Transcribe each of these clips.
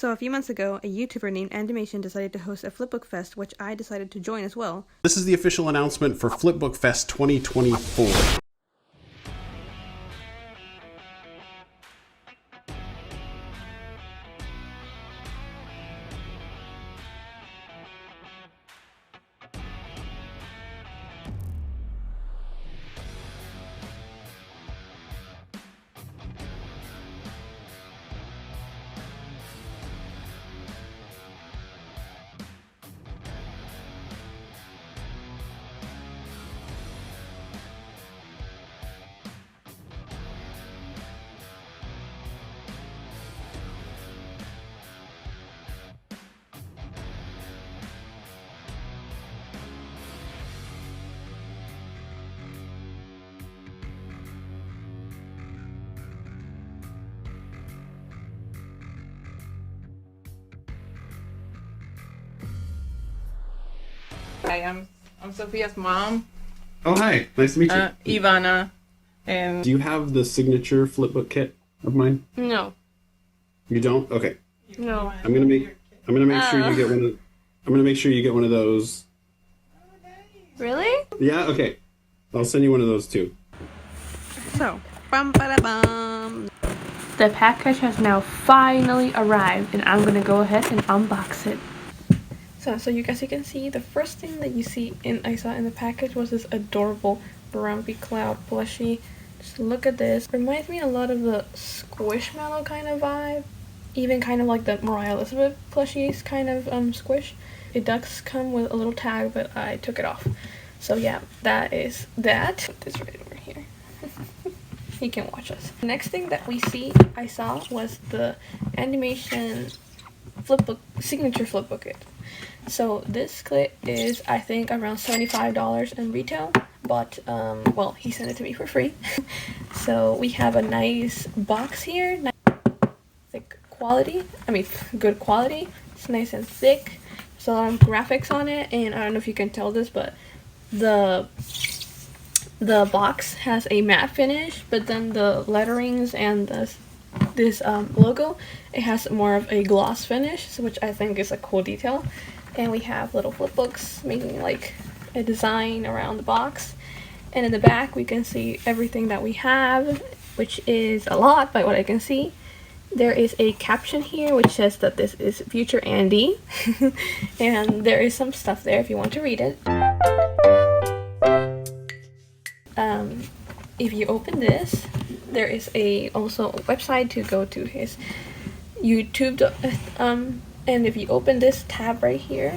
So a few months ago, a YouTuber named Andymation decided to host a Flipbook Fest, which I decided to join as well. This is the official announcement for Flipbook Fest 2024. Hi, I'm Sophia's mom, Oh, hi. Nice to meet you. Ivana, and Do you have the Signature Flipbook Kit of mine? No. You don't? Okay. No. I'm gonna make sure you get one of. I'm gonna make sure you get one of those. Really? Yeah. Okay. I'll send you one of those too. So, bum ba da bum. The package has now finally arrived, and I'm gonna go ahead and unbox it. So you guys, you can see the first thing that I saw in the package was this adorable Grumpy Cloud plushie. Just look at this. Reminds me a lot of the Squishmallow kind of vibe. Even kind of like the Mariah Elizabeth plushies kind of squish. It does come with a little tag, but I took it off. So yeah, that is that. Put this right over here. He can watch us. The next thing that I saw was the Andymation Signature Flipbook Kit. So this kit is, I think, around $75 in retail, but well, he sent it to me for free. So we have a nice box here, nice thick quality. I mean, good quality. It's nice and thick. There's a lot of graphics on it, and I don't know if you can tell this, but the box has a matte finish, but then the letterings and this logo, it has more of a gloss finish, which I think is a cool detail. And we have little flip books making like a design around the box. And in the back we can see everything that we have, which is a lot by what I can see. There is a caption here which says that this is Future Andy. And there is some stuff there if you want to read it. If you open this, there is also a website to go to his YouTube, and if you open this tab right here,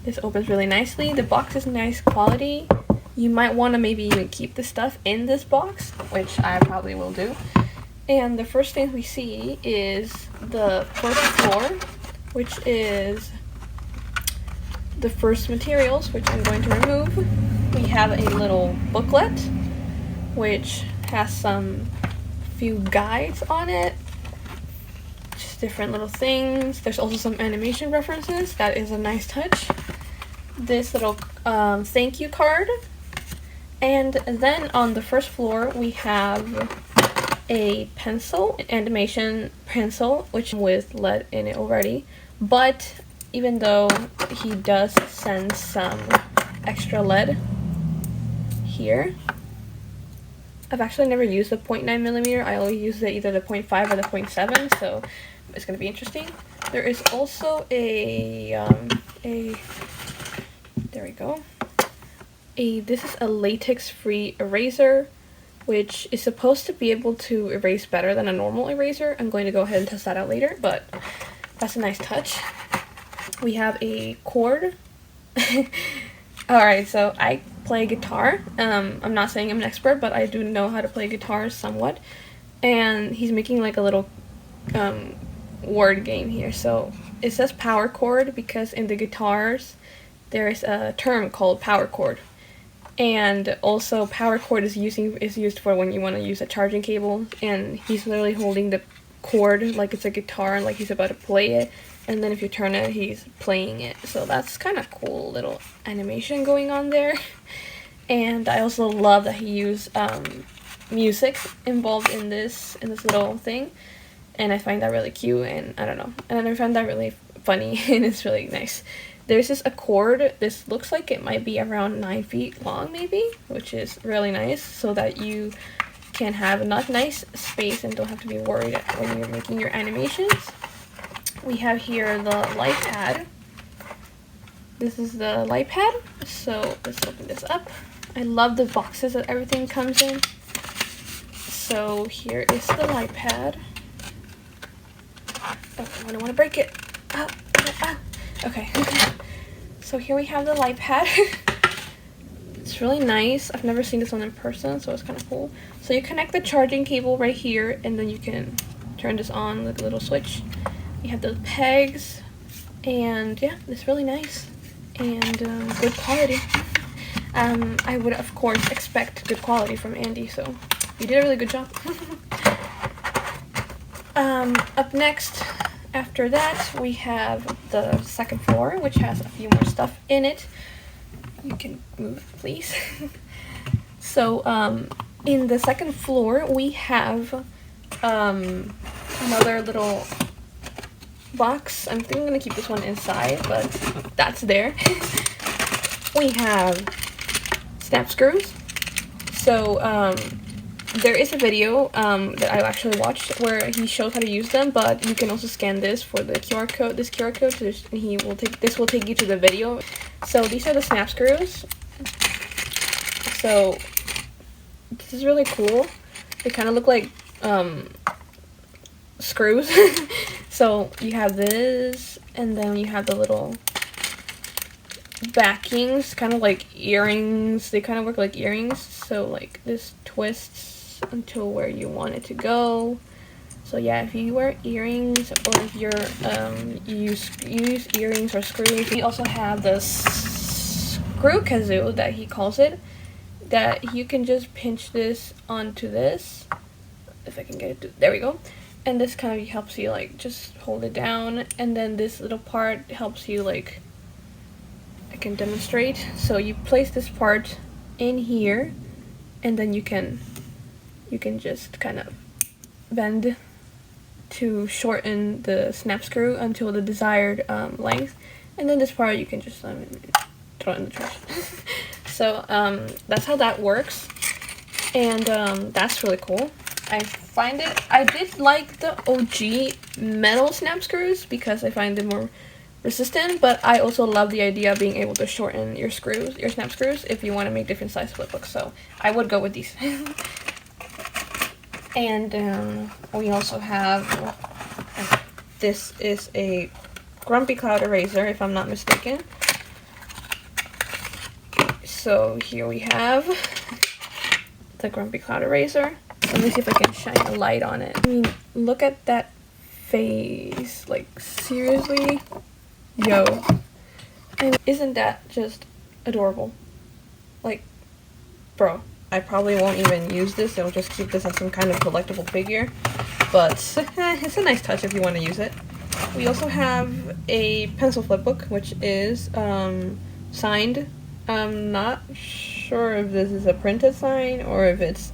this opens really nicely. The box is nice quality. You might want to maybe even keep the stuff in this box, which I probably will do. And the first thing we see is the first floor, which is the first materials, which I'm going to remove. We have a little booklet, which has some few guides on it. Just different little things. There's also some animation references. That is a nice touch. This little thank you card. And then on the first floor we have a pencil, an Andymation pencil, which with lead in it already. But even though he does send some extra lead here, I've actually never used the 0.9mm. I always use either the 0.5 or the 0.7, so it's going to be interesting. There is also there we go. This is a latex-free eraser, which is supposed to be able to erase better than a normal eraser. I'm going to go ahead and test that out later, but that's a nice touch. We have a cord. Alright, so I play guitar. I'm not saying I'm an expert, but I do know how to play guitar somewhat. And he's making like a little word game here. So it says power chord because in the guitars there is a term called power chord. And also power cord is used for when you want to use a charging cable, and he's literally holding the cord like it's a guitar, like he's about to play it, and then if you turn it, he's playing it. So that's kind of cool little animation going on there. And I also love that he used music involved in this little thing. and I find that really cute, and I don't know, and I find that really funny, and it's really nice. There's this accord. This looks like it might be around 9 feet long, maybe, which is really nice, so that you can have enough nice space and don't have to be worried when you're making your animations. We have here the light pad. This is the light pad, so let's open this up. I love the boxes that everything comes in. So here is the light pad. Oh, I don't want to break it. Oh, oh, oh. Okay. So here we have the light pad. It's really nice. I've never seen this one in person, so it's kind of cool. So you connect the charging cable right here, and then you can turn this on with a little switch. You have those pegs, and yeah, it's really nice and good quality. I would of course expect good quality from Andy, so you did a really good job. Up next, after that, we have the second floor, which has a few more stuff in it. You can move, please. So, in the second floor, we have another little box. I think I'm gonna keep this one inside, but that's there. We have snap screws. So, there is a video that I actually watched where he shows how to use them, but you can also scan this for the QR code. This QR code, and this will take you to the video. So these are the snap screws. So this is really cool. They kind of look like screws. So you have this, and then you have the little backings, kind of like earrings. They kind of work like earrings. So like this twists until where you want it to go. So yeah, if you wear earrings, or if you're you use earrings or screws. We also have the screw kazoo that he calls it, that you can just pinch this onto this. If I can get it to, there we go. And this kind of helps you like just hold it down, and then this little part helps you, like, I can demonstrate. So you place this part in here, and then you can just kind of bend to shorten the snap screw until the desired length, and then this part you can just throw it in the trash. So that's how that works, and that's really cool. I did like the OG metal snap screws because I find them more resistant, but I also love the idea of being able to shorten your snap screws if you want to make different size flipbooks, so I would go with these. And we also have, this is a Grumpy Cloud eraser, if I'm not mistaken. So here we have the Grumpy Cloud eraser. Let me see if I can shine a light on it. I mean, look at that face. Like, seriously? Yo. And isn't that just adorable? Like, bro. I probably won't even use this. I'll just keep this as some kind of collectible figure. But it's a nice touch if you want to use it. We also have a pencil flipbook, which is signed. I'm not sure if this is a printed sign or if it's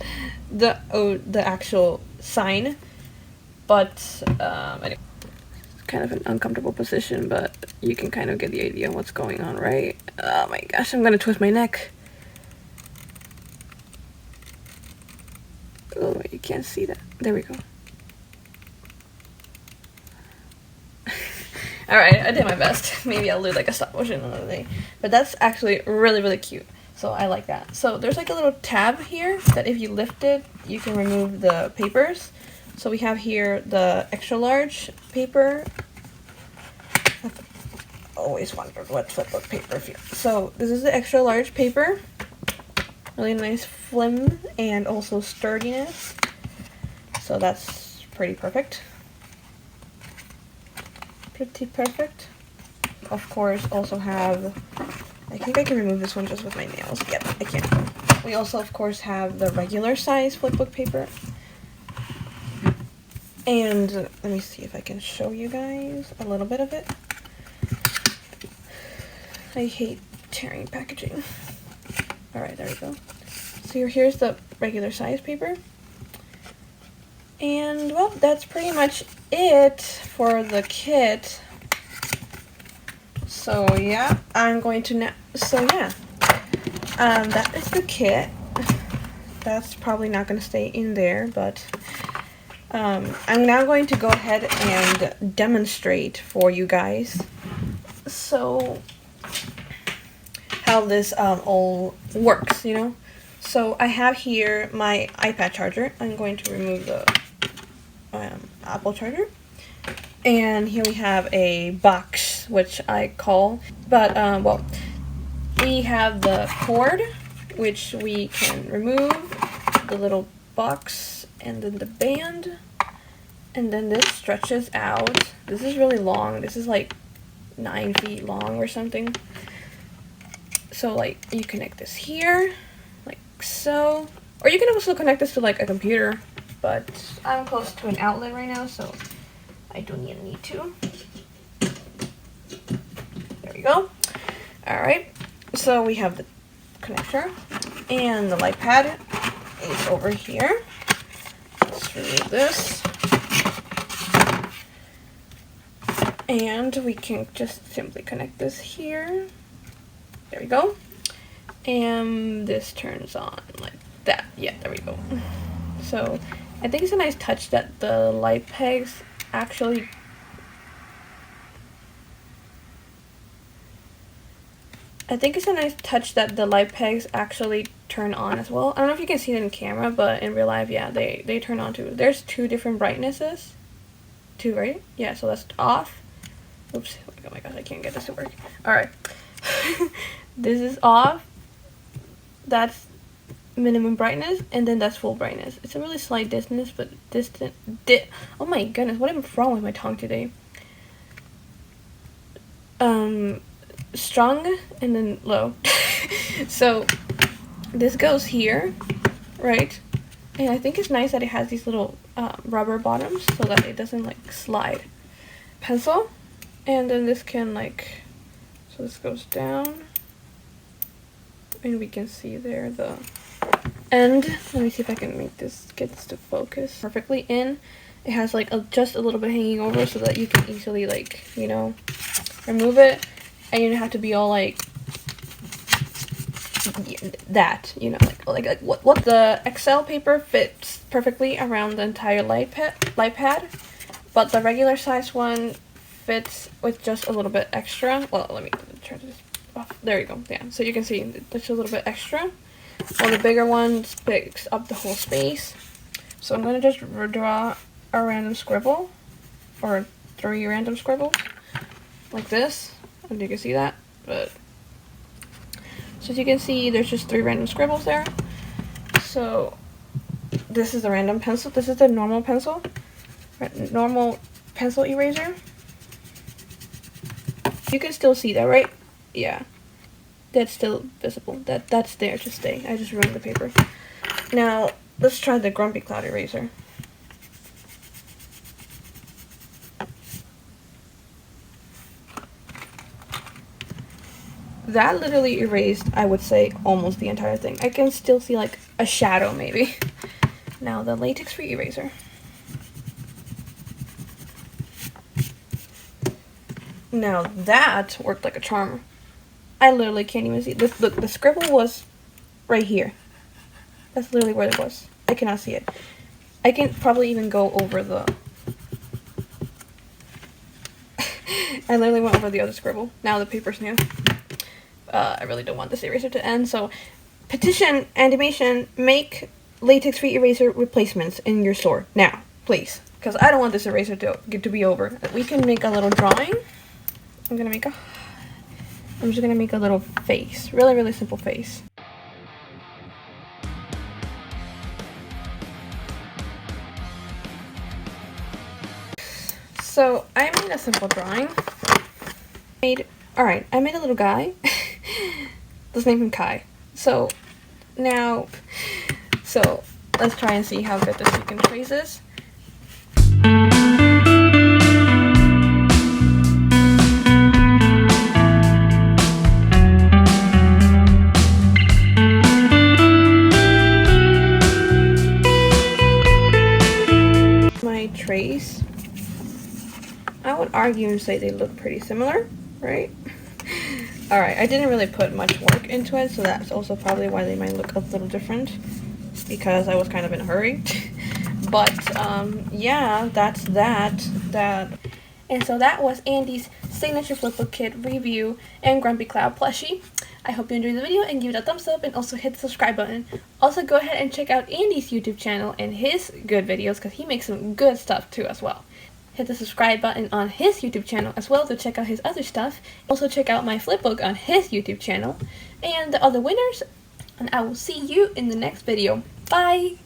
the actual sign. But anyway, it's kind of an uncomfortable position, but you can kind of get the idea of what's going on, right? Oh my gosh, I'm gonna twist my neck. Oh, you can't see that. There we go. Alright, I did my best. Maybe I'll do like a stop motion another day. But that's actually really, really cute. So I like that. So there's like a little tab here that if you lift it, you can remove the papers. So we have here the extra large paper. I've always wondered what flipbook paper feels. So this is the extra large paper. Really nice flim and also sturdiness. So that's pretty perfect. Pretty perfect. Of course, also have, I think I can remove this one just with my nails. Yep, I can. We also, of course, have the regular size flipbook paper. And let me see if I can show you guys a little bit of it. I hate tearing packaging. Alright, there we go. So here's the regular size paper. And well, that's pretty much it for the kit. So yeah, I'm going to now. So yeah, that is the kit. That's probably not going to stay in there, but I'm now going to go ahead and demonstrate for you guys. So how this all works, you know. So I have here my iPad charger. I'm going to remove the Apple charger. And here we have a box, which I call, but well, we have the cord, which we can remove, the little box, and then the band, and then this stretches out. This is really long. This is like 9 feet long or something. So like you connect this here, like so, or you can also connect this to like a computer, but I'm close to an outlet right now, so I don't even need to. There we go. Alright, so we have the connector, and the light pad is over here. Let's remove this. And we can just simply connect this here. There we go. And this turns on like that. Yeah, there we go. So I think it's a nice touch that the light pegs actually turn on as well. I don't know if you can see it in camera, but in real life, yeah, they turn on too. There's 2 different brightnesses. 2, right? Yeah, so that's off. Oops. Oh my gosh, I can't get this to work. Alright. This is off. That's minimum brightness, and then that's full brightness. It's a really slight distance, but oh my goodness, what is wrong with my tongue today? Strong and then low. So this goes here, right? And I think it's nice that it has these little rubber bottoms so that it doesn't like slide. Pencil, and then this can like, so this goes down, and we can see there the end. Let me see if I can make this get this to focus perfectly in. It has like just a little bit hanging over so that you can easily like, you know, remove it, and you don't have to be all like that, you know, like what the Excel paper fits perfectly around the entire light pad, but the regular size one fits with just a little bit extra. Well, let me turn this off. There you go. Yeah, so you can see that's a little bit extra. Well, the bigger one picks up the whole space. So I'm gonna just draw a random scribble, or 3 random scribbles, like this. And you can see that, but so as you can see, there's just 3 random scribbles there. So this is the random pencil. This is the normal pencil, normal pencil eraser. You can still see that, right? Yeah, that's still visible. That's there to stay. I just ruined the paper. Now let's try the Grumpy Cloud eraser. That literally erased, I would say, almost the entire thing. I can still see like a shadow maybe. Now the latex-free eraser. Now that worked like a charm. I literally can't even see this. Look, the scribble was right here. That's literally where it was. I cannot see it. I can probably even go over the I literally went over the other scribble. Now the paper's new. I really don't want this eraser to end, so petition Andymation, make latex-free eraser replacements in your store now, please, because I don't want this eraser to be over. We can make a little drawing. I'm just gonna make a little face, really simple face. So I made a simple drawing. Alright, I made a little guy. Let's name him Kai. So let's try and see how good the sequin trace is. I would argue and say they look pretty similar, right? Alright, I didn't really put much work into it, so that's also probably why they might look a little different, because I was kind of in a hurry. But yeah, that's that. And so that was Andy's Signature Flipbook Kit review and Grumpy Cloud plushie. I hope you enjoyed the video and give it a thumbs up and also hit the subscribe button. Also go ahead and check out Andy's YouTube channel and his good videos, because he makes some good stuff too as well. Hit the subscribe button on his YouTube channel as well to check out his other stuff. Also check out my flipbook on his YouTube channel and the other winners. And I will see you in the next video. Bye!